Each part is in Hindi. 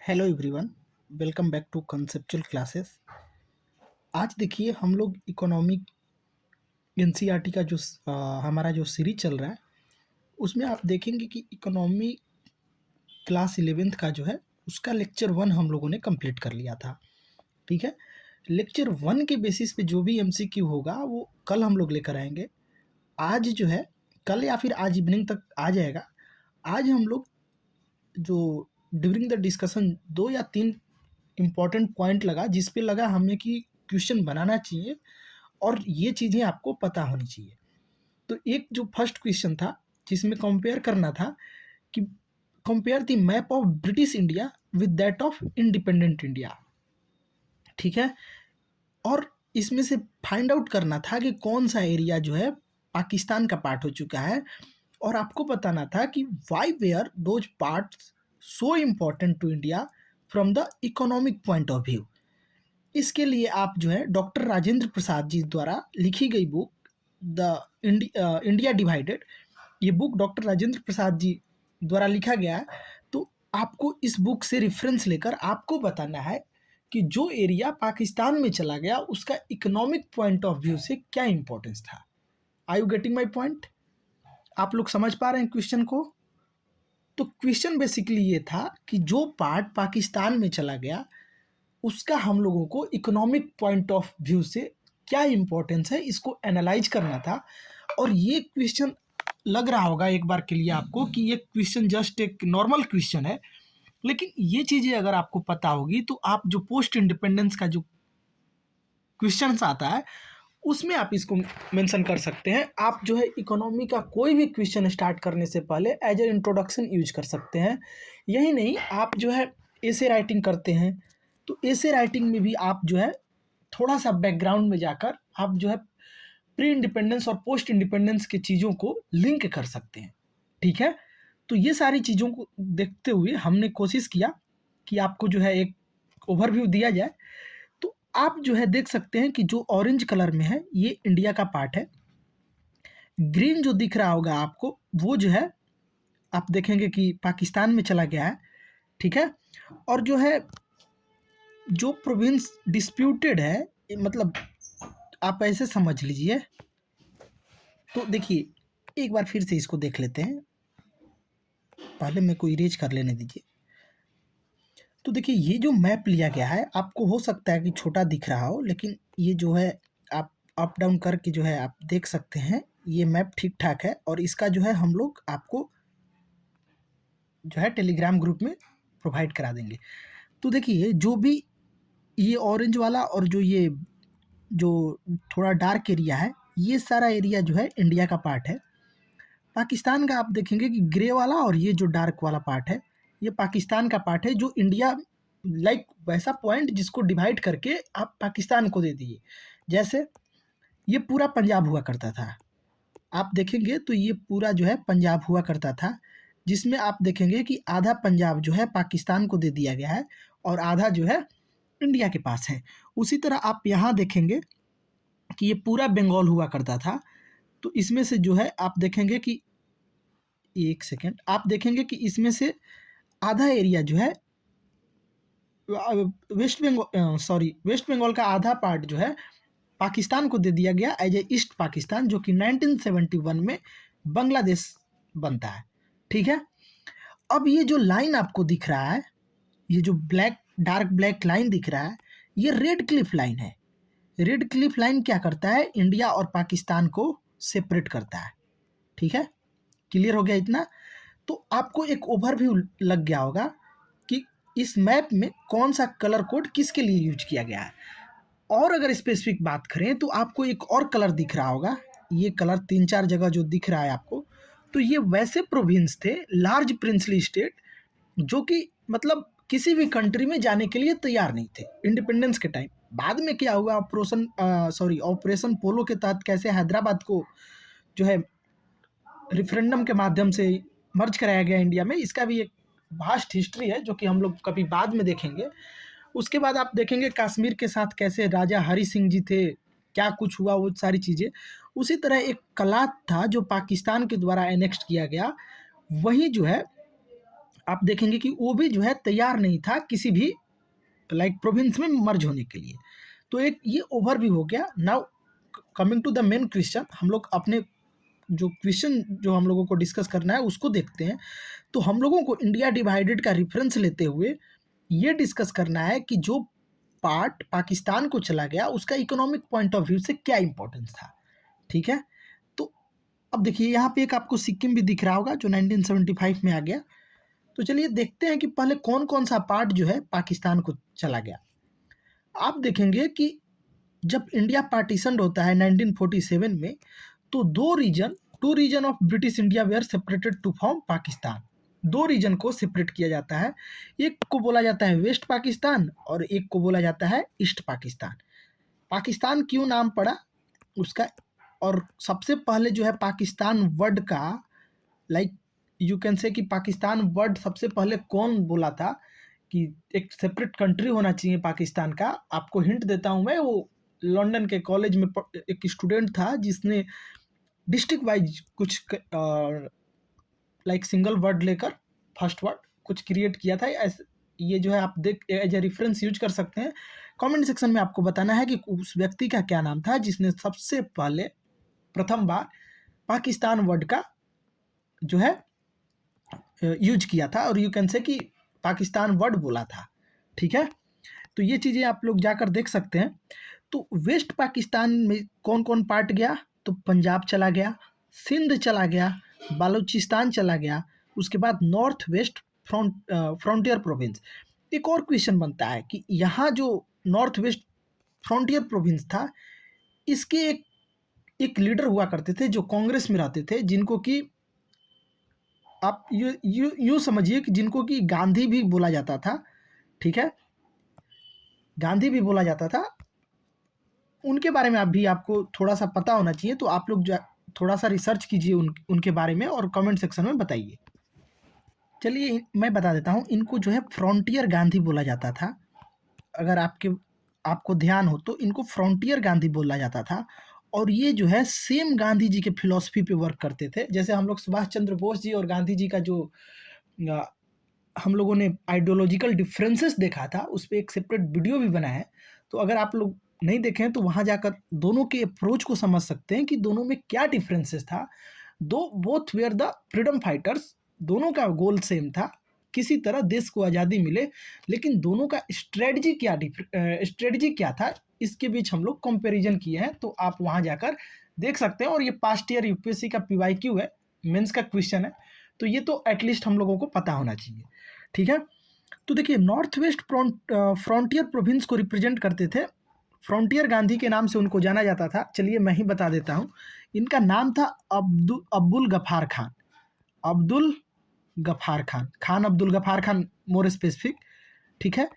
Hello everyone, welcome back to conceptual classes. आज देखिए हम लोग इकोनॉमिक एनसीईआरटी का हमारा जो सीरीज चल रहा है उसमें आप देखेंगे कि इकोनॉमी क्लास 11th का जो है उसका लेक्चर 1 हम लोगों ने कंप्लीट कर लिया था। ठीक है, लेक्चर 1 के बेसिस पे जो भी एमसीक्यू होगा वो कल हम लोग लेकर आएंगे। आज जो है कल या फिर आज इवनिंग तक आ जाएगा। आज हम लोग जो ड्यूरिंग द डिस्कशन 2 या 3 इम्पॉर्टेंट पॉइंट लगा जिस पे लगा हमें कि क्वेश्चन बनाना चाहिए और ये चीज़ें आपको पता होनी चाहिए। तो एक जो फर्स्ट क्वेश्चन था जिसमें कंपेयर करना था कि compare the map of British India with that of independent India. ठीक है, और इसमें से फाइंड आउट करना था कि कौन सा एरिया जो है पाकिस्तान का पार्ट हो चुका है और आपको बताना था कि why were those parts so important to India from the economic point of view. इसके लिए आप जो है डॉक्टर राजेंद्र प्रसाद जी द्वारा लिखी गई बुक द इंडिया डिवाइडेड, ये बुक डॉक्टर राजेंद्र प्रसाद जी द्वारा लिखा गया है। तो आपको इस बुक से रेफरेंस लेकर आपको बताना है कि जो एरिया पाकिस्तान में चला गया उसका इकोनॉमिक पॉइंट ऑफ व्यू से क्या इंपॉर्टेंस था। Are you getting my point? आप लोग समझ पा रहे हैं क्वेश्चन को? तो क्वेश्चन बेसिकली ये था कि जो पार्ट पाकिस्तान में चला गया उसका हम लोगों को इकोनॉमिक पॉइंट ऑफ व्यू से क्या इंपॉर्टेंस है इसको एनालाइज करना था। और ये क्वेश्चन लग रहा होगा एक बार के लिए आपको कि ये क्वेश्चन जस्ट एक नॉर्मल क्वेश्चन है, लेकिन ये चीज़ें अगर आपको पता होगी तो आप जो पोस्ट इंडिपेंडेंस का जो क्वेश्चन आता है उसमें आप इसको मेंशन कर सकते हैं। आप जो है इकोनॉमी का कोई भी क्वेश्चन स्टार्ट करने से पहले एज ए इंट्रोडक्शन यूज कर सकते हैं। यही नहीं, आप जो है एसे राइटिंग करते हैं तो एसे राइटिंग में भी आप जो है थोड़ा सा बैकग्राउंड में जाकर आप जो है प्री इंडिपेंडेंस और पोस्ट इंडिपेंडेंस की चीज़ों को लिंक कर सकते हैं। ठीक है, तो ये सारी चीज़ों को देखते हुए हमने कोशिश किया कि आपको जो है एक ओवरव्यू दिया जाए। तो आप जो है देख सकते हैं कि जो ऑरेंज कलर में है ये इंडिया का पार्ट है। ग्रीन जो दिख रहा होगा आपको वो जो है आप देखेंगे कि पाकिस्तान में चला गया है। ठीक है, और जो है जो प्रोविंस डिस्प्यूटेड है, मतलब आप ऐसे समझ लीजिए। तो देखिए एक बार फिर से इसको देख लेते हैं, पहले मेरे को इरेज कर लेने दीजिए। तो देखिए ये जो मैप लिया गया है आपको हो सकता है कि छोटा दिख रहा हो, लेकिन ये जो है आप अप डाउन करके जो है आप देख सकते हैं ये मैप ठीक ठाक है। और इसका जो है हम लोग आपको जो है टेलीग्राम ग्रुप में प्रोवाइड करा देंगे। तो देखिए जो भी ये ऑरेंज वाला और जो थोड़ा डार्क एरिया है ये सारा एरिया जो है इंडिया का पार्ट है। पाकिस्तान का आप देखेंगे कि ग्रे वाला और ये जो डार्क वाला पार्ट है ये पाकिस्तान का पार्ट है, जो इंडिया लाइक वैसा पॉइंट जिसको डिवाइड करके आप पाकिस्तान को दे दिए। जैसे ये पूरा पंजाब हुआ करता था, आप देखेंगे तो ये पूरा जो है पंजाब हुआ करता था, जिसमें आप देखेंगे कि आधा पंजाब जो है पाकिस्तान को दे दिया गया है और आधा जो है इंडिया के पास है। उसी तरह आप यहाँ देखेंगे कि ये पूरा बंगाल हुआ करता था। तो इसमें से जो है आप देखेंगे कि एक सेकेंड, आप देखेंगे कि इसमें से आधा एरिया जो है वेस्ट बंगाल का आधा पार्ट जो है पाकिस्तान को दे दिया गया एज ए ईस्ट पाकिस्तान, जो कि 1971 में बांग्लादेश बनता है। ठीक है, अब ये जो लाइन आपको दिख रहा है, ये जो ब्लैक डार्क ब्लैक लाइन दिख रहा है ये रेड क्लिफ लाइन है। रेड क्लिफ लाइन क्या करता है, इंडिया और पाकिस्तान को सेपरेट करता है। ठीक है, क्लियर हो गया इतना? तो आपको एक ओवरव्यू लग गया होगा कि इस मैप में कौन सा कलर कोड किसके लिए यूज किया गया है। और अगर स्पेसिफिक बात करें तो आपको एक और कलर दिख रहा होगा, ये कलर 3-4 जगह जो दिख रहा है आपको, तो ये वैसे प्रोविंस थे, लार्ज प्रिंसली स्टेट, जो कि मतलब किसी भी कंट्री में जाने के लिए तैयार नहीं थे इंडिपेंडेंस के टाइम। बाद में क्या हुआ, ऑपरेशन पोलो के तहत कैसे हैदराबाद को जो है रेफरेंडम के माध्यम से मर्ज कराया गया इंडिया में, इसका भी एक वास्ट हिस्ट्री है जो कि हम लोग कभी बाद में देखेंगे। उसके बाद आप देखेंगे कश्मीर के साथ कैसे राजा हरि सिंह जी थे, क्या कुछ हुआ वो सारी चीज़ें। उसी तरह एक कलात था जो पाकिस्तान के द्वारा एनेक्स्ट किया गया, वही जो है आप देखेंगे कि वो भी जो है तैयार नहीं था किसी भी प्रोविंस में मर्ज होने के लिए। तो एक ये ओवरव्यू हो गया। Now coming to the main question, हम लोग अपने जो क्वेश्चन जो हम लोगों को डिस्कस करना है उसको देखते हैं। तो हम लोगों को इंडिया डिवाइडेड का रेफरेंस लेते हुए ये डिस्कस करना है कि जो पार्ट पाकिस्तान को चला गया उसका इकोनॉमिक पॉइंट ऑफ व्यू से क्या इंपॉर्टेंस था। ठीक है, तो अब देखिए यहाँ पे एक आपको सिक्किम भी दिख रहा होगा जो 1975 में आ गया। तो चलिए देखते हैं कि पहले कौन कौन सा पार्ट जो है पाकिस्तान को चला गया। आप देखेंगे कि जब इंडिया पार्टीशन होता है 1947 में, तो two region of British India were separated to form Pakistan. दो रीजन को सेपरेट किया जाता है, एक को बोला जाता है वेस्ट पाकिस्तान और एक को बोला जाता है ईस्ट पाकिस्तान। पाकिस्तान क्यों नाम पड़ा उसका, और सबसे पहले जो है पाकिस्तान वर्ड का लाइक यू कैन से कि पाकिस्तान वर्ड सबसे पहले कौन बोला था कि एक सेपरेट कंट्री होना चाहिए पाकिस्तान का। आपको हिंट देता हूँ मैं, वो लंदन के कॉलेज में एक स्टूडेंट था जिसने डिस्ट्रिक्ट वाइज कुछ सिंगल वर्ड लेकर फर्स्ट वर्ड कुछ क्रिएट किया था। ऐसे ये जो है आप देख एज ए रेफरेंस यूज कर सकते हैं। कमेंट सेक्शन में आपको बताना है कि उस व्यक्ति का क्या नाम था जिसने सबसे पहले प्रथम बार पाकिस्तान वर्ड का जो है यूज किया था, और यू कैन से कि पाकिस्तान वर्ड बोला था। ठीक है, तो ये चीज़ें आप लोग जाकर देख सकते हैं। तो वेस्ट पाकिस्तान में कौन कौन पार्ट गया, तो पंजाब चला गया, सिंध चला गया, बालूचिस्तान चला गया, उसके बाद नॉर्थ वेस्ट फ्रंटियर प्रोविंस। एक और क्वेश्चन बनता है कि यहाँ जो नॉर्थ वेस्ट फ्रंटियर प्रोविंस था, इसके एक लीडर हुआ करते थे जो कांग्रेस में रहते थे, जिनको कि आप यू समझिए कि जिनको कि गांधी भी बोला जाता था। ठीक है, गांधी भी बोला जाता था। उनके बारे में आपको थोड़ा सा पता होना चाहिए, तो आप लोग थोड़ा सा रिसर्च कीजिए उनके बारे में और कमेंट सेक्शन में बताइए। चलिए मैं बता देता हूँ, इनको जो है फ्रंटियर गांधी बोला जाता था। अगर आपको ध्यान हो तो इनको फ्रंटियर गांधी बोला जाता था। और ये जो है सेम गांधी जी के फिलॉसफी पे वर्क करते थे। जैसे हम लोग सुभाष चंद्र बोस जी और गांधी जी का जो हम लोगों ने आइडियोलॉजिकल डिफरेंसेस देखा था, उस पर एक सेपरेट वीडियो भी बना है। तो अगर आप लोग नहीं देखे हैं तो वहाँ जाकर दोनों के अप्रोच को समझ सकते हैं कि दोनों में क्या डिफरेंसेस था। Both were the freedom fighters, दोनों का गोल सेम था, किसी तरह देश को आज़ादी मिले, लेकिन दोनों का स्ट्रेटजी क्या था, इसके बीच हम लोग कंपैरिजन किए हैं। तो आप वहाँ जाकर देख सकते हैं। और ये पास्ट ईयर यूपीएससी का पीवाईक्यू है, मेंस का क्वेश्चन है, तो ये तो एटलीस्ट हम लोगों को पता होना चाहिए। ठीक है, तो देखिए नॉर्थ वेस्ट फ्रंटियर प्रोविंस को रिप्रेजेंट करते थे, फ्रंटियर गांधी के नाम से उनको जाना जाता था। चलिए मैं ही बता देता हूँ, इनका नाम था अब्दुल गफार खान। Abdul Gaffar Khan, Khan Abdul Gaffar Khan more specific. ठीक है,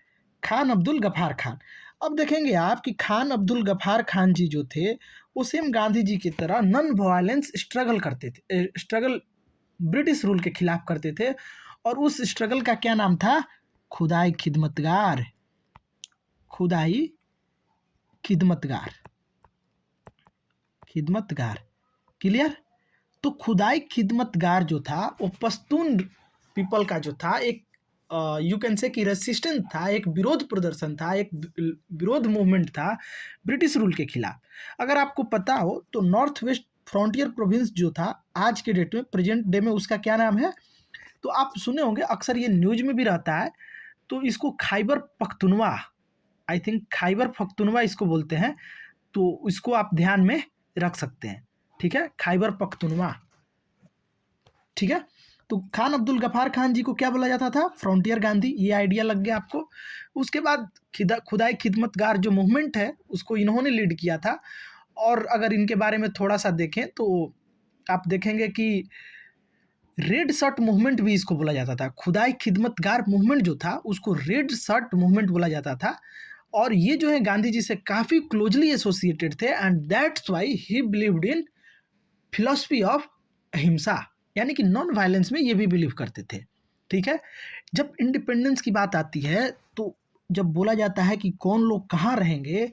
खान अब्दुल गफार खान। अब देखेंगे आप कि खान अब्दुल गफार खान जी जो थे वो सेम गांधी जी की तरह नॉन वायलेंस स्ट्रगल करते थे, ब्रिटिश रूल के खिलाफ करते थे। और उस स्ट्रगल का क्या नाम था, खुदाई खिदमतगार। खुदाई खिदमतगार, खिदमतगार, क्लियर। तो खुदाई खिदमतगार जो था वो पश्तून पीपल का जो था एक यू कैन से कि रेसिस्टेंस था, एक विरोध प्रदर्शन था, एक विरोध मूवमेंट था ब्रिटिश रूल के खिलाफ। अगर आपको पता हो तो नॉर्थ वेस्ट फ्रंटियर प्रोविंस जो था आज के डेट में, प्रेजेंट डे में, उसका क्या नाम है, तो आप सुने होंगे, अक्सर ये न्यूज में भी रहता है। तो इसको खैबर पख्तूनवा, आई थिंक खैबर पख्तूनवा इसको बोलते हैं। तो इसको आप ध्यान में रख सकते हैं। ठीक है, खैबर पख्तूनवा। ठीक है, तो खान अब्दुल गफार खान जी को क्या बोला जाता था, फ्रंटियर गांधी। ये आइडिया लग गया आपको। उसके बाद खुदाई खिदमतगार जो मूवमेंट है उसको इन्होंने लीड किया था। और अगर इनके बारे में थोड़ा सा देखें तो आप देखेंगे कि रेड शर्ट मूवमेंट भी इसको बोला जाता था। खुदाई खिदमतगार मूवमेंट जो था उसको रेड शर्ट मूवमेंट बोला जाता था। और ये जो है गांधी जी से काफ़ी क्लोजली एसोसिएटेड थे, and that's why he believed in philosophy of अहिंसा, यानी कि नॉन वायलेंस में ये भी बिलीव करते थे। ठीक है, जब इंडिपेंडेंस की बात आती है तो जब बोला जाता है कि कौन लोग कहाँ रहेंगे,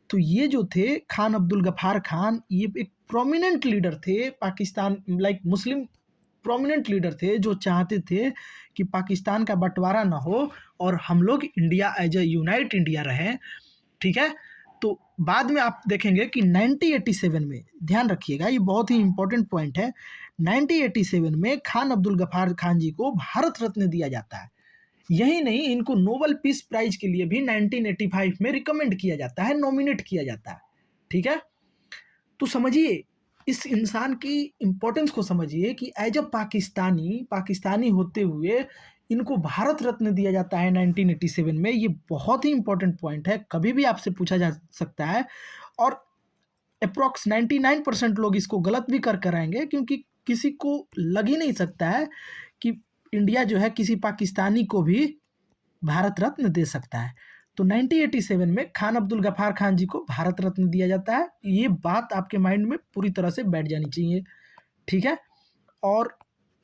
तो ये जो थे खान अब्दुल गफार खान, ये एक प्रोमिनेंट लीडर थे पाकिस्तान, मुस्लिम प्रोमिनेंट लीडर थे जो चाहते थे कि पाकिस्तान का बंटवारा ना हो और हम लोग India as a unite India रहें, ठीक है। तो बाद में आप देखेंगे कि 1987 में, ध्यान रखिएगा ये बहुत ही इंपॉर्टेंट पॉइंट है, 1987 में खान अब्दुल गफ्फार खान जी को भारत रत्न दिया जाता है। यही नहीं, इनको नोबेल पीस प्राइज के लिए भी 1985 में रिकमेंड किया जाता है, नॉमिनेट किया जाता है, ठीक है। तो समझिए इस इंसान की इंपॉर्टेंस को, समझिए कि एज अ पाकिस्तानी होते हुए इनको भारत रत्न दिया जाता है 1987 में। ये बहुत ही इंपॉर्टेंट पॉइंट है, कभी भी आपसे पूछा जा सकता है। और अप्रॉक्स 99% लोग इसको गलत भी कर कर आएंगे, क्योंकि किसी को लग ही नहीं सकता है कि इंडिया जो है किसी पाकिस्तानी को भी भारत रत्न दे सकता है। तो 1987 में खान अब्दुल गफ्फार खान जी को भारत रत्न दिया जाता है। ये बात आपके माइंड में पूरी तरह से बैठ जानी चाहिए, ठीक है। और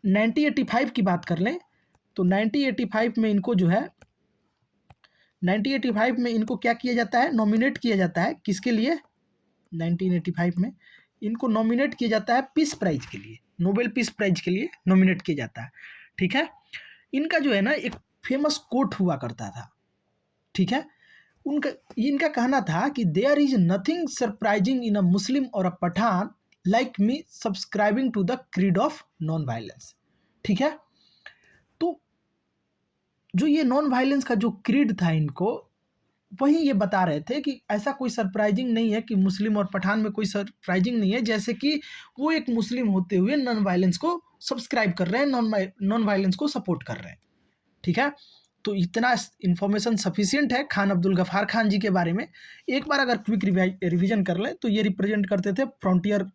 1985 की बात कर लें तो 1985 में इनको जो है 1985 में इनको क्या किया जाता है, नॉमिनेट किया जाता है किसके लिए, 1985 में इनको नॉमिनेट किया जाता है पीस प्राइज के लिए, नोबेल पीस प्राइज के लिए नॉमिनेट किया जाता है, ठीक है। इनका जो है ना एक फेमस कोट हुआ करता था, ठीक है। उनका इनका कहना था कि there is nothing surprising in a Muslim और a Pathan like me subscribing to the creed of non violence, ठीक है। तो जो ये नॉन वायलेंस का जो क्रीड था इनको, वही ये बता रहे थे कि ऐसा कोई सरप्राइजिंग नहीं है कि मुस्लिम और पठान में कोई सरप्राइजिंग नहीं है, जैसे कि वो एक मुस्लिम होते हुए नॉन वायलेंस को सब्सक्राइब कर रहे हैं, नॉन वायलेंस को सपोर्ट कर रहे हैं, ठीक है। तो इतना इन्फॉर्मेशन सफिशियंट है खान अब्दुल गफ्फार खान जी के बारे में। एक बार अगर क्विक रिवीजन कर लें तो ये रिप्रेजेंट करते थे frontier,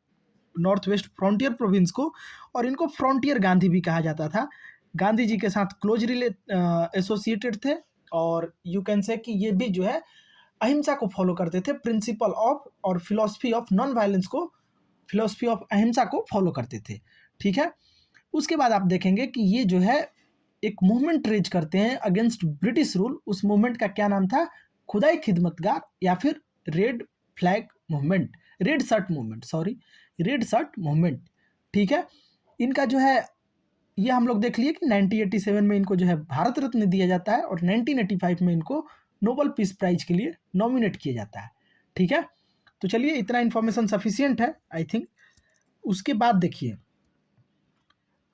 north west frontier province को, और इनको फ्रंटियर गांधी भी कहा जाता था। गांधी जी के साथ क्लोज एसोसिएटेड थे, और यू कैन से कि ये भी जो है अहिंसा को फॉलो करते थे, प्रिंसिपल ऑफ और फिलॉसफी ऑफ नॉन वायलेंस को, फिलॉसफी ऑफ अहिंसा को फॉलो करते थे, ठीक है। उसके बाद आप देखेंगे कि ये जो है एक मूवमेंट रेज करते हैं अगेंस्ट ब्रिटिश रूल। उस मूवमेंट का क्या नाम था, खुदाई खिदमतगार या फिर red flag movement, red shirt movement, sorry, red shirt movement, ठीक है। इनका जो है ये हम लोग देख लिए कि 1987 में इनको जो है भारत रत्न दिया जाता है, और 1985 में इनको नोबेल पीस प्राइज के लिए नॉमिनेट किया जाता है, ठीक है। तो चलिए इतना इन्फॉर्मेशन सफिशियंट है आई थिंक। उसके बाद देखिए,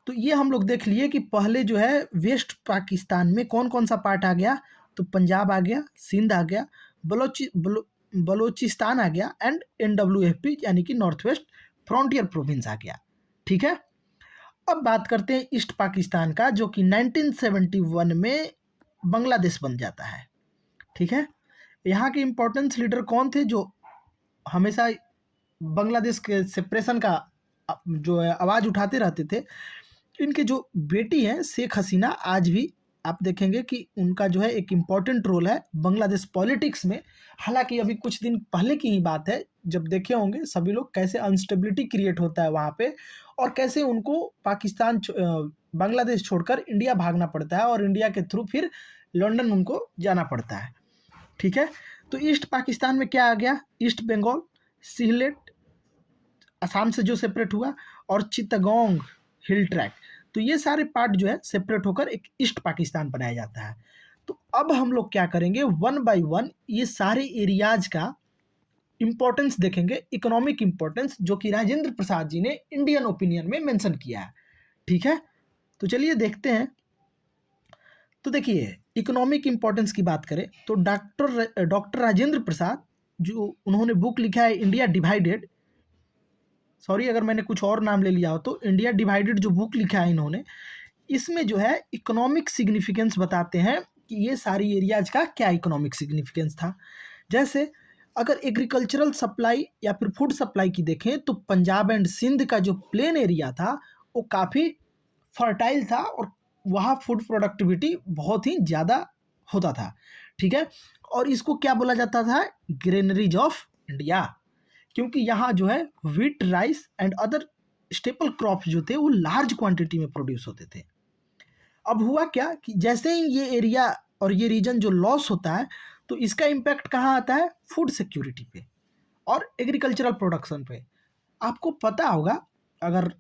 तो ये हम लोग देख लिए कि पहले जो है वेस्ट पाकिस्तान में कौन कौन सा पार्ट आ गया, तो पंजाब आ गया, सिंध आ गया, बलोचिस्तान आ गया, एंड NWFP यानी कि नॉर्थ वेस्ट फ्रंटियर प्रोविंस आ गया, ठीक है। अब बात करते हैं ईस्ट पाकिस्तान का, जो कि 1971 में बांग्लादेश बन जाता है, ठीक है। यहाँ के इम्पोर्टेंस लीडर कौन थे जो हमेशा बांग्लादेश के सेपरेशन का जो है आवाज़ उठाते रहते थे, इनके जो बेटी हैं शेख हसीना, आज भी आप देखेंगे कि उनका जो है एक इम्पॉर्टेंट रोल है बांग्लादेश पॉलिटिक्स में। हालांकि अभी कुछ दिन पहले की ही बात है, जब देखे होंगे सभी लोग कैसे अनस्टेबिलिटी क्रिएट होता है वहाँ पे, और कैसे उनको बांग्लादेश छोड़कर इंडिया भागना पड़ता है, और इंडिया के थ्रू फिर लंदन उनको जाना पड़ता है, ठीक है। तो ईस्ट पाकिस्तान में क्या आ गया, ईस्ट बंगाल, सिलहेट असम से जो सेपरेट हुआ, और चित्तगोंग हिल ट्रैक, तो ये सारे पार्ट जो है सेपरेट होकर एक ईस्ट पाकिस्तान बनाया जाता है। तो अब हम लोग क्या करेंगे, वन बाय वन ये सारे एरियाज का इंपॉर्टेंस देखेंगे, इकोनॉमिक इंपॉर्टेंस, जो कि राजेंद्र प्रसाद जी ने इंडियन ओपिनियन में मेंशन किया है, ठीक है। तो चलिए देखते हैं। तो देखिए इकोनॉमिक इंपॉर्टेंस की बात करें तो डॉक्टर राजेंद्र प्रसाद, जो उन्होंने बुक लिखा है इंडिया डिवाइडेड, सॉरी अगर मैंने कुछ और नाम ले लिया हो, तो इंडिया डिवाइडेड जो बुक लिखा है इन्होंने, इसमें जो है इकोनॉमिक सिग्निफिकेंस बताते हैं कि ये सारी एरियाज का क्या इकोनॉमिक सिग्निफिकेंस था। जैसे अगर एग्रीकल्चरल सप्लाई या फिर फूड सप्लाई की देखें तो पंजाब एंड सिंध का जो प्लेन एरिया था वो काफ़ी फर्टाइल था, और वहाँ फूड प्रोडक्टिविटी बहुत ही ज़्यादा होता था, ठीक है। और इसको क्या बोला जाता था, ग्रेनरीज ऑफ इंडिया, क्योंकि यहाँ जो है wheat, rice and other staple crops जो थे वो लार्ज क्वांटिटी में प्रोड्यूस होते थे। अब हुआ क्या कि जैसे ही ये एरिया और ये रीजन जो लॉस होता है, तो इसका इम्पैक्ट कहाँ आता है, फूड सिक्योरिटी पे और एग्रीकल्चरल प्रोडक्शन पे। आपको पता होगा, अगर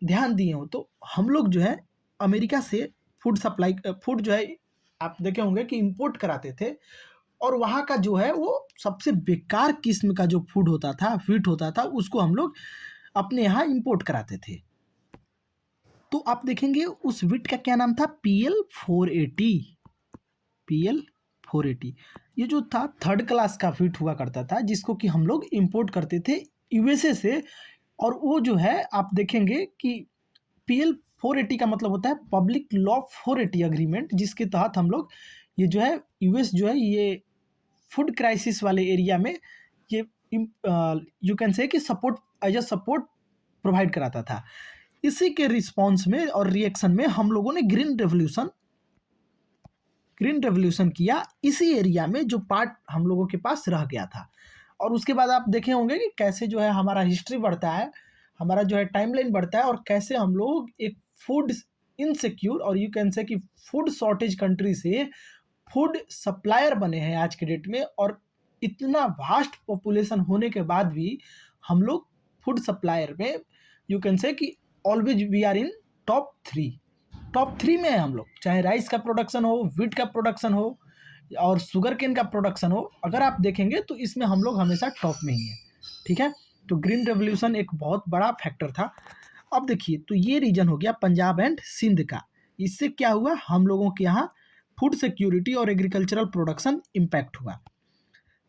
ध्यान दिए हो तो हम लोग जो है अमेरिका से फूड जो है आप देखे होंगे कि इंपोर्ट कराते थे, और वहाँ का जो है वो सबसे बेकार किस्म का जो फूड होता था, व्हीट होता था, उसको हम लोग अपने यहाँ इंपोर्ट कराते थे। तो आप देखेंगे उस व्हीट का क्या नाम था, PL 480। PL 480 ये जो था थर्ड क्लास का व्हीट हुआ करता था, जिसको कि हम लोग इंपोर्ट करते थे यूएसए से। और वो जो है आप देखेंगे कि PL 480 का मतलब होता है पब्लिक लॉ 480 अग्रीमेंट, जिसके तहत हम लोग ये जो है यूएस जो है ये फूड क्राइसिस वाले एरिया में ये यू कैन से कि support as a support provide कराता था। इसी के रिस्पॉन्स में और रिएक्शन में हम लोगों ने ग्रीन रेवोल्यूशन किया इसी एरिया में, जो पार्ट हम लोगों के पास रह गया था। और उसके बाद आप देखे होंगे कि कैसे जो है हमारा हिस्ट्री बढ़ता है, हमारा जो है टाइमलाइन बढ़ता है, और कैसे हम लोग एक फूड इनसिक्योर और यू कैन से कि फूड शॉर्टेज कंट्री से फूड सप्लायर बने हैं आज के डेट में। और इतना वास्ट पॉपुलेशन होने के बाद भी हम लोग फूड सप्लायर में यू कैन से कि always we are in top three में है हम लोग, चाहे राइस का प्रोडक्शन हो, व्हीट का प्रोडक्शन हो, और शुगर केन का प्रोडक्शन हो। अगर आप देखेंगे तो इसमें हम लोग हमेशा टॉप में ही है। ठीक है, तो ग्रीन रेवोल्यूशन एक बहुत बड़ा फैक्टर था। अब देखिए, तो ये रीजन हो गया पंजाब एंड सिंध का। इससे क्या हुआ, हम लोगों के यहाँ फूड सिक्योरिटी और एग्रीकल्चरल प्रोडक्शन इम्पैक्ट हुआ।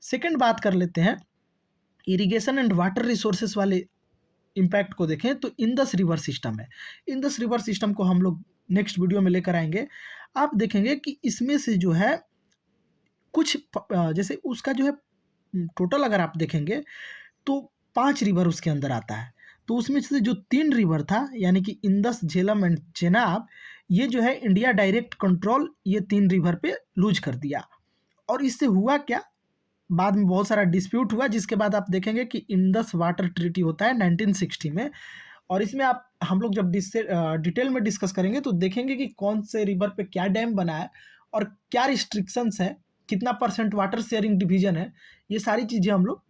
सेकंड बात कर लेते हैं इरिगेशन एंड वाटर रिसोर्सेस वाले इम्पैक्ट को। देखें तो इंदस रिवर सिस्टम है, इंदस रिवर सिस्टम को हम लोग नेक्स्ट वीडियो में लेकर आएंगे। आप देखेंगे कि इसमें से जो है कुछ जैसे उसका जो है टोटल अगर आप देखेंगे तो 5 रिवर उसके अंदर आता है। तो उसमें से जो 3 रिवर था यानी कि इंदस, झेलम एंड चेनाब, ये जो है इंडिया डायरेक्ट कंट्रोल ये 3 रिवर पे लूज कर दिया। और इससे हुआ क्या, बाद में बहुत सारा डिस्प्यूट हुआ, जिसके बाद आप देखेंगे कि इंदस वाटर ट्रीटी होता है 1960 में। और इसमें आप हम लोग जब डिटेल में डिस्कस करेंगे तो देखेंगे कि कौन से रिवर पे क्या डैम बना है और क्या रिस्ट्रिक्शंस है, कितना % वाटर शेयरिंग डिवीजन है, ये सारी चीज़ें हम लोग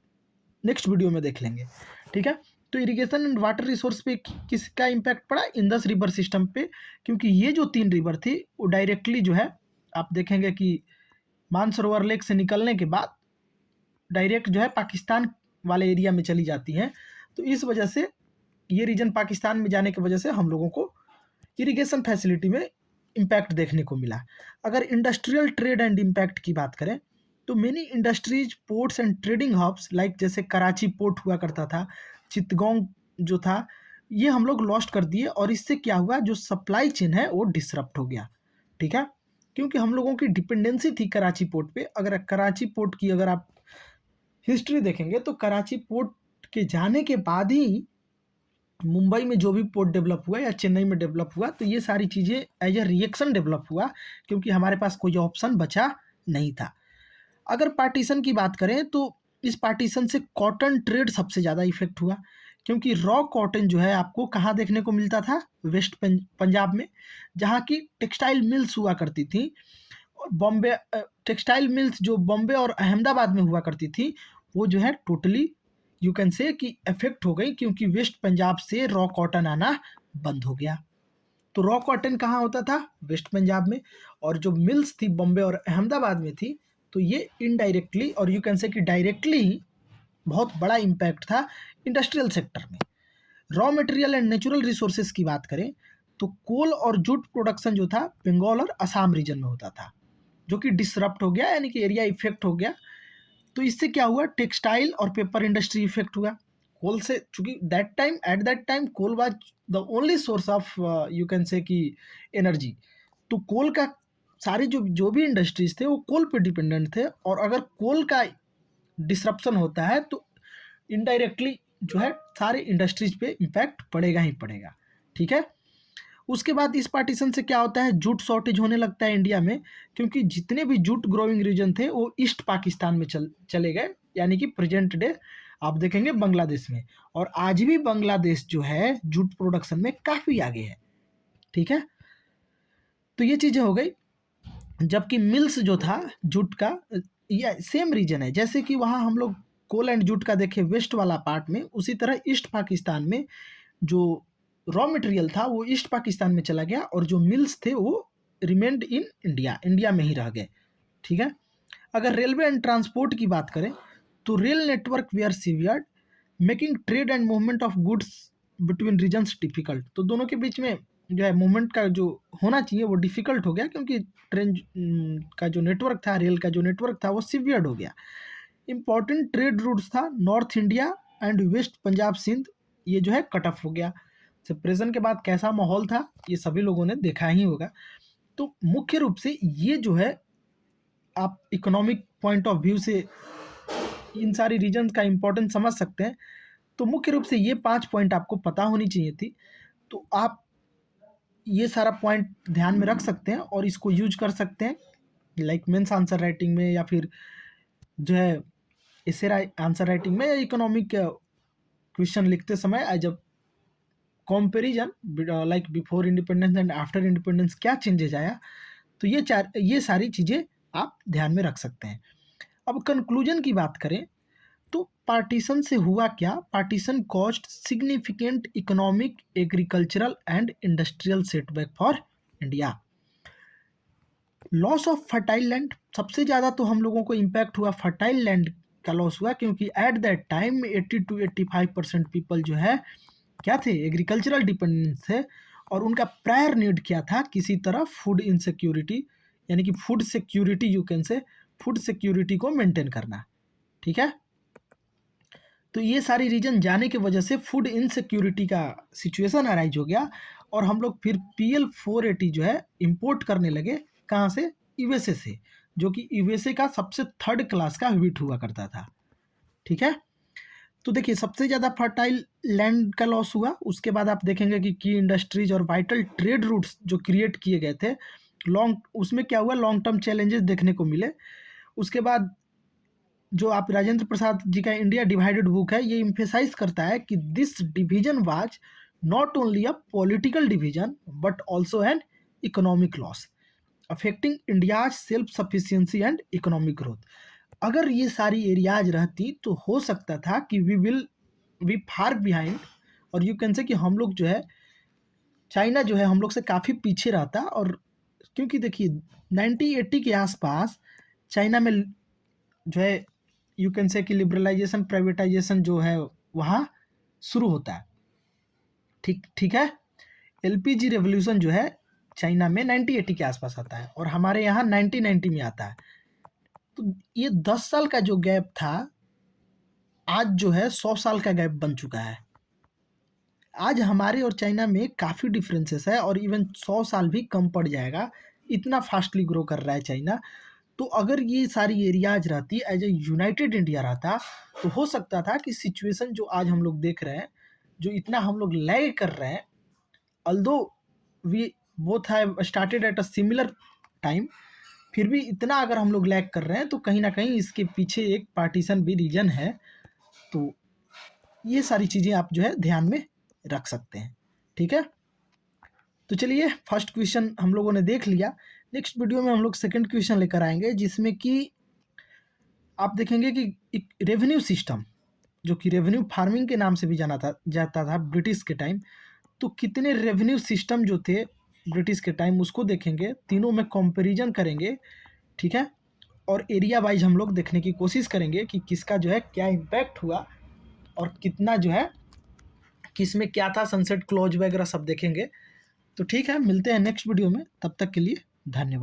नेक्स्ट वीडियो में देख लेंगे। ठीक है, तो इरिगेशन एंड वाटर रिसोर्स पे किसका इम्पैक्ट पड़ा, इंदस रिवर सिस्टम पे, क्योंकि ये जो 3 रिवर थी वो डायरेक्टली जो है आप देखेंगे कि मानसरोवर लेक से निकलने के बाद डायरेक्ट जो है पाकिस्तान वाले एरिया में चली जाती हैं। तो इस वजह से ये रीजन पाकिस्तान में जाने की वजह से हम लोगों को इरिगेशन फैसिलिटी में इम्पैक्ट देखने को मिला। अगर इंडस्ट्रियल ट्रेड एंड इम्पैक्ट की बात करें तो many industries, ports and trading hubs like जैसे कराची पोर्ट हुआ करता था, चित्तगोंग जो था, ये हम लोग लॉस्ट कर दिए। और इससे क्या हुआ, जो सप्लाई चेन है वो डिसरप्ट हो गया। ठीक है, क्योंकि हम लोगों की डिपेंडेंसी थी कराची पोर्ट पे। अगर कराची पोर्ट की अगर आप हिस्ट्री देखेंगे तो कराची पोर्ट के जाने के बाद ही मुंबई में जो भी पोर्ट डेवलप हुआ या चेन्नई में डेवलप हुआ, तो ये सारी चीज़ें एज ए रिएक्शन डेवलप हुआ, क्योंकि हमारे पास कोई ऑप्शन बचा नहीं था। अगर पार्टीशन की बात करें तो इस पार्टीशन से कॉटन ट्रेड सबसे ज़्यादा इफेक्ट हुआ, क्योंकि रॉ कॉटन जो है आपको कहाँ देखने को मिलता था, वेस्ट पंजाब में, जहाँ की टेक्सटाइल मिल्स हुआ करती थी। और बॉम्बे टेक्सटाइल मिल्स जो बॉम्बे और अहमदाबाद में हुआ करती थी, वो जो है टोटली यू कैन से कि इफेक्ट हो गई, क्योंकि वेस्ट पंजाब से रॉ कॉटन आना बंद हो गया। तो रॉ कॉटन कहाँ होता था, वेस्ट पंजाब में। और जो मिल्स थी बॉम्बे और अहमदाबाद में थी, तो ये इनडायरेक्टली और यू कैन से कि डायरेक्टली बहुत बड़ा इम्पैक्ट था इंडस्ट्रियल सेक्टर में। Raw material and natural resources की बात करें तो कोल और जूट प्रोडक्शन जो था बंगाल और असम रीजन में होता था, जो कि डिसरप्ट हो गया, यानी कि एरिया इफेक्ट हो गया। तो इससे क्या हुआ, टेक्सटाइल और पेपर इंडस्ट्री इफेक्ट हुआ। कोल से, चूंकि at that time coal was the only source of you can say कि एनर्जी। तो कोल का सारे जो जो भी इंडस्ट्रीज थे वो कोल पे डिपेंडेंट थे, और अगर कोल का डिसरप्शन होता है तो इनडायरेक्टली जो है सारे इंडस्ट्रीज पे इम्पैक्ट पड़ेगा ही पड़ेगा। ठीक है, उसके बाद इस पार्टीशन से क्या होता है, जूट शॉर्टेज होने लगता है इंडिया में, क्योंकि जितने भी जूट ग्रोइंग रीजन थे वो ईस्ट पाकिस्तान में चले गए, यानी कि प्रेजेंट डे आप देखेंगे बांग्लादेश में। और आज भी बांग्लादेश जो है जूट प्रोडक्शन में काफ़ी आगे है। ठीक है, तो ये चीज़ें हो गई। जबकि मिल्स जो था जूट का, ये सेम रीजन है, जैसे कि वहाँ हम लोग कोल एंड जूट का देखें वेस्ट वाला पार्ट में, उसी तरह ईस्ट पाकिस्तान में जो रॉ मटेरियल था वो ईस्ट पाकिस्तान में चला गया और जो मिल्स थे वो रिमेंड इन इंडिया, इंडिया में ही रह गए। ठीक है। अगर रेलवे एंड ट्रांसपोर्ट की बात करें तो rail network were severed, making trade and movement of goods between regions difficult. तो दोनों के बीच में जो है मूवमेंट का जो होना चाहिए वो डिफिकल्ट हो गया, क्योंकि ट्रेन का जो नेटवर्क था, रेल का जो नेटवर्क था वो सीवियर्ड हो गया। इंपॉर्टेंट ट्रेड रूट्स था north India and west Punjab Sindh, ये जो है कट ऑफ हो गया। सेपरेशन के बाद कैसा माहौल था ये सभी लोगों ने देखा ही होगा। तो मुख्य रूप से ये जो है आप इकोनॉमिक पॉइंट ऑफ व्यू से इन सारी रीजन्स का इंपॉर्टेंस समझ सकते हैं। तो मुख्य रूप से ये 5 पॉइंट आपको पता होनी चाहिए थी। तो आप ये सारा पॉइंट ध्यान में रख सकते हैं और इसको यूज कर सकते हैं लाइक मेंस आंसर राइटिंग में, या फिर जो है इसे आंसर राइटिंग में, या इकोनॉमिक क्वेश्चन लिखते समय as a comparison like before independence and after independence क्या चेंजेज आया। तो ये सारी चीज़ें आप ध्यान में रख सकते हैं। अब कंक्लूजन की बात करें तो पार्टीशन से हुआ क्या? Partition caused significant economic, agricultural and industrial setback for India. Loss of fertile land, सबसे ज़्यादा तो हम लोगों को इम्पैक्ट हुआ फर्टाइल लैंड का लॉस हुआ, क्योंकि eight that time 80 to 85% people जो है क्या थे, एग्रीकल्चरल डिपेंडेंस थे, और उनका प्रायर नीड क्या था, किसी तरह फूड इनसिक्योरिटी, यानी कि फूड सिक्योरिटी, यू कैन से फूड सिक्योरिटी को मेंटेन करना। ठीक है। तो ये सारी रीजन जाने की वजह से फूड इनसिक्योरिटी का सिचुएशन अराइज हो गया, और हम लोग फिर PL480 जो है इंपोर्ट करने लगे, कहाँ से? यूएसए से, जो कि यूएसए का सबसे थर्ड क्लास का व्हीट हुआ करता था। ठीक है। तो देखिए सबसे ज़्यादा फर्टाइल लैंड का लॉस हुआ, उसके बाद आप देखेंगे कि की इंडस्ट्रीज और वाइटल ट्रेड रूट्स जो क्रिएट किए गए थे उसमें क्या हुआ, लॉन्ग टर्म चैलेंजेस देखने को मिले। उसके बाद जो आप राजेंद्र प्रसाद जी का इंडिया डिवाइडेड बुक है, ये इम्फेसाइज करता है कि this division was not only a political division but also an economic loss affecting India's self sufficiency and economic growth. अगर ये सारी एरियाज रहती तो हो सकता था कि we will be far behind, और यू कैन से कि हम लोग जो है, चाइना जो है हम लोग से काफ़ी पीछे रहता। और क्योंकि देखिए 1980 के आसपास चाइना में जो है यू कैन से कि लिबरलाइजेशन, प्राइवेटाइजेशन जो है वहाँ शुरू होता है। ठीक है। LPG रेवोल्यूशन जो है चाइना में 1980 के आसपास आता है, और हमारे यहाँ 1990 में आता है। तो ये 10 साल का जो गैप था, आज जो है 100 साल का गैप बन चुका है। आज हमारे और चाइना में काफ़ी डिफरेंसेस है, और इवन 100 साल भी कम पड़ जाएगा, इतना फास्टली ग्रो कर रहा है चाइना। तो अगर ये सारी एरियाज रहती, एज ए यूनाइटेड इंडिया रहता, तो हो सकता था कि सिचुएशन जो आज हम लोग देख रहे हैं, जो इतना हम लोग लैग कर रहे हैं, although we both have started at a similar time, फिर भी इतना अगर हम लोग लैग कर रहे हैं तो कहीं ना कहीं इसके पीछे एक पार्टीशन भी रीजन है। तो ये सारी चीज़ें आप जो है ध्यान में रख सकते हैं। ठीक है। तो चलिए फर्स्ट क्वेश्चन हम लोगों ने देख लिया। नेक्स्ट वीडियो में हम लोग सेकंड क्वेश्चन लेकर आएंगे, जिसमें कि आप देखेंगे कि एक रेवेन्यू सिस्टम, जो कि रेवेन्यू फार्मिंग के नाम से भी जाता था ब्रिटिश के टाइम, तो कितने रेवेन्यू सिस्टम जो थे ब्रिटिश के टाइम उसको देखेंगे, तीनों में कंपैरिजन करेंगे। ठीक है। और एरिया वाइज हम लोग देखने की कोशिश करेंगे कि किसका जो है क्या इम्पैक्ट हुआ, और कितना जो है किस में क्या था, सनसेट क्लॉज वगैरह सब देखेंगे। तो ठीक है, मिलते हैं नेक्स्ट वीडियो में, तब तक के लिए धन्यवाद।